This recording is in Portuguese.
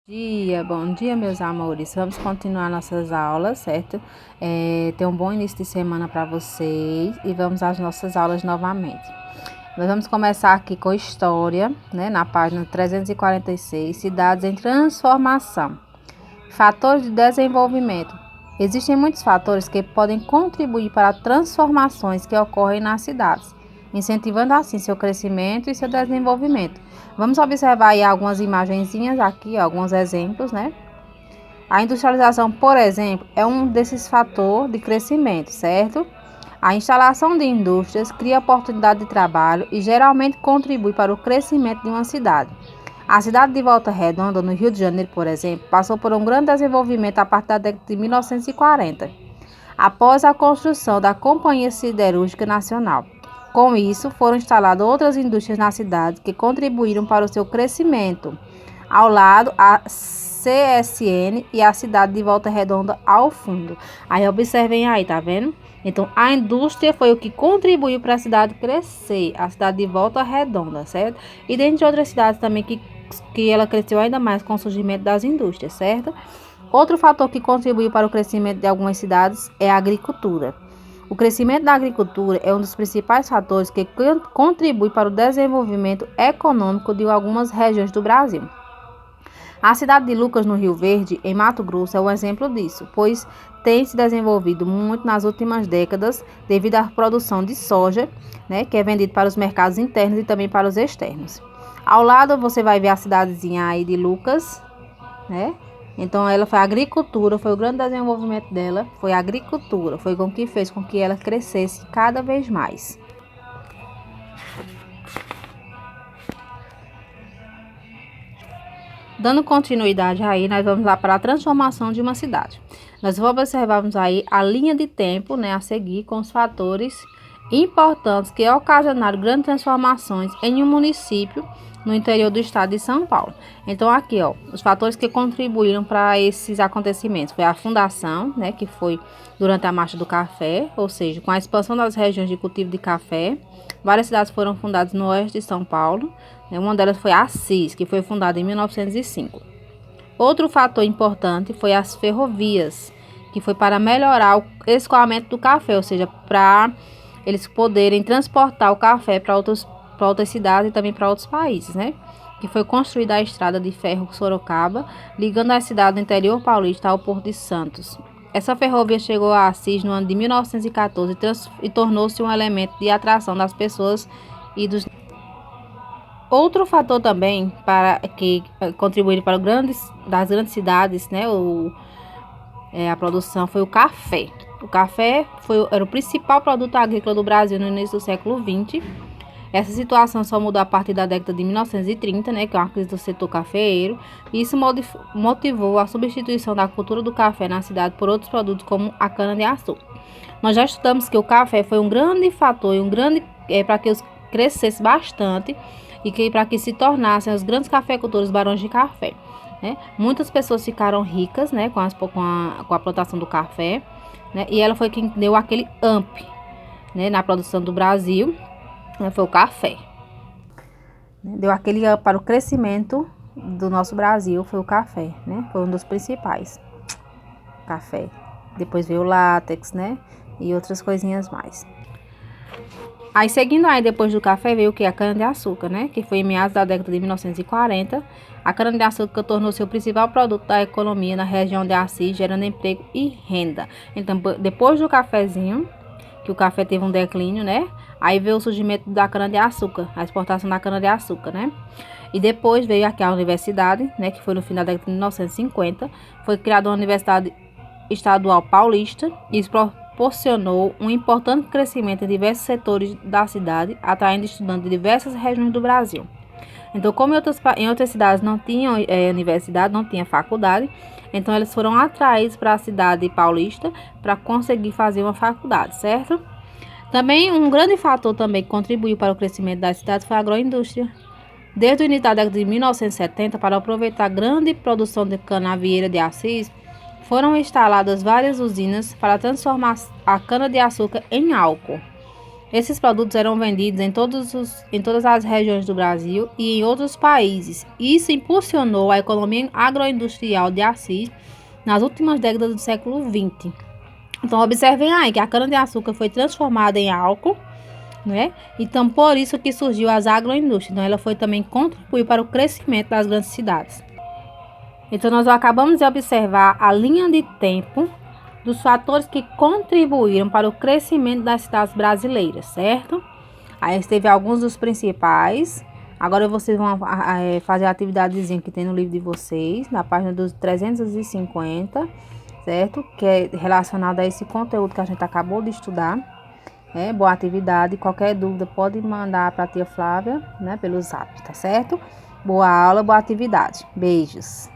Bom dia, meus amores. Vamos continuar nossas aulas, certo? Tenha um bom início de semana para vocês e vamos às nossas aulas novamente. Nós vamos começar aqui com história, né? Na página 346, cidades em transformação. Fatores de desenvolvimento. Existem muitos fatores que podem contribuir para transformações que ocorrem nas cidades, incentivando assim seu crescimento e seu desenvolvimento. Vamos observar aí algumas imagenzinhas aqui, alguns exemplos, né? A industrialização, por exemplo, é um desses fatores de crescimento, certo? A instalação de indústrias cria oportunidade de trabalho e geralmente contribui para o crescimento de uma cidade. A cidade de Volta Redonda, no Rio de Janeiro, por exemplo, passou por um grande desenvolvimento a partir da década de 1940, após a construção da Companhia Siderúrgica Nacional. Com isso, foram instaladas outras indústrias na cidade que contribuíram para o seu crescimento. Ao lado, a CSN e a cidade de Volta Redonda ao fundo. Aí observem aí, tá vendo? Então, a indústria foi o que contribuiu para a cidade crescer, a cidade de Volta Redonda, certo? E dentre outras cidades também que ela cresceu ainda mais com o surgimento das indústrias, certo? Outro fator que contribuiu para o crescimento de algumas cidades é a agricultura. O crescimento da agricultura é um dos principais fatores que contribui para o desenvolvimento econômico de algumas regiões do Brasil. A cidade de Lucas, no Rio Verde, em Mato Grosso, é um exemplo disso, pois tem se desenvolvido muito nas últimas décadas devido à produção de soja, né, que é vendido para os mercados internos e também para os externos. Ao lado você vai ver a cidadezinha aí de Lucas, né? Então ela foi a agricultura, foi o grande desenvolvimento dela, foi a agricultura, foi com que fez com que ela crescesse cada vez mais. Dando continuidade aí, nós vamos lá para a transformação de uma cidade. Nós vamos observarmos aí a linha de tempo, né, a seguir com os fatores importantes que ocasionaram grandes transformações em um município no interior do estado de São Paulo. Então aqui, ó, os fatores que contribuíram para esses acontecimentos foi a fundação, né, que foi durante a Marcha do Café, ou seja, com a expansão das regiões de cultivo de café. Várias cidades foram fundadas no oeste de São Paulo. Uma delas foi Assis, que foi fundada em 1905. Outro fator importante foi as ferrovias, que foi para melhorar o escoamento do café, ou seja, para eles poderem transportar o café para outras cidades e também para outros países, né? Que foi construída a estrada de ferro Sorocaba, ligando a cidade do interior paulista ao Porto de Santos. Essa ferrovia chegou a Assis no ano de 1914 e tornou-se um elemento de atração das pessoas e dos. Outro fator também para que contribuiu para das grandes cidades, né, a produção foi o café. O café era o principal produto agrícola do Brasil no início do século XX. Essa situação só mudou a partir da década de 1930, né, que é uma crise do setor cafeeiro. E isso motivou a substituição da cultura do café na cidade por outros produtos como a cana-de-açúcar. Nós já estudamos que o café foi um grande fator e para que os crescesse bastante e que para que se tornassem os grandes cafeicultores barões de café, né? Muitas pessoas ficaram ricas, né, com a plantação do café, né? E ela foi quem deu aquele up, né, na produção do Brasil, né, foi o café. Deu aquele up para o crescimento do nosso Brasil, foi o café, né? Foi um dos principais. Café. Depois veio o látex, né? E outras coisinhas mais. Aí, seguindo aí, depois do café, veio o que? A cana-de-açúcar, né? Que foi em meados da década de 1940. A cana-de-açúcar tornou-se o principal produto da economia na região de Assis, gerando emprego e renda. Então, depois do cafezinho, que o café teve um declínio, né? Aí veio o surgimento da cana-de-açúcar, a exportação da cana-de-açúcar, né? E depois veio aqui a universidade, né? Que foi no fim da década de 1950. Foi criada uma Universidade Estadual Paulista e proporcionou um importante crescimento em diversos setores da cidade, atraindo estudantes de diversas regiões do Brasil. Então, como em outras cidades não tinham universidade, não tinha faculdade, então eles foram atraídos para a cidade paulista para conseguir fazer uma faculdade, certo? Também um grande fator também que contribuiu para o crescimento da cidade foi a agroindústria. Desde o início da década de 1970, para aproveitar a grande produção de cana-vieira de Assis, foram instaladas várias usinas para transformar a cana-de-açúcar em álcool. Esses produtos eram vendidos em todas as regiões do Brasil e em outros países. Isso impulsionou a economia agroindustrial de Assis nas últimas décadas do século XX. Então, observem aí que a cana-de-açúcar foi transformada em álcool, né? Então, por isso que surgiu as agroindústrias. Então, ela foi também contribuir para o crescimento das grandes cidades. Então, nós acabamos de observar a linha de tempo dos fatores que contribuíram para o crescimento das cidades brasileiras, certo? Aí teve alguns dos principais. Agora vocês vão fazer a atividadezinha que tem no livro de vocês, na página dos 350, certo? Que é relacionado a esse conteúdo que a gente acabou de estudar. Boa atividade. Qualquer dúvida pode mandar para a tia Flávia, né, pelo zap, tá certo? Boa aula, boa atividade. Beijos.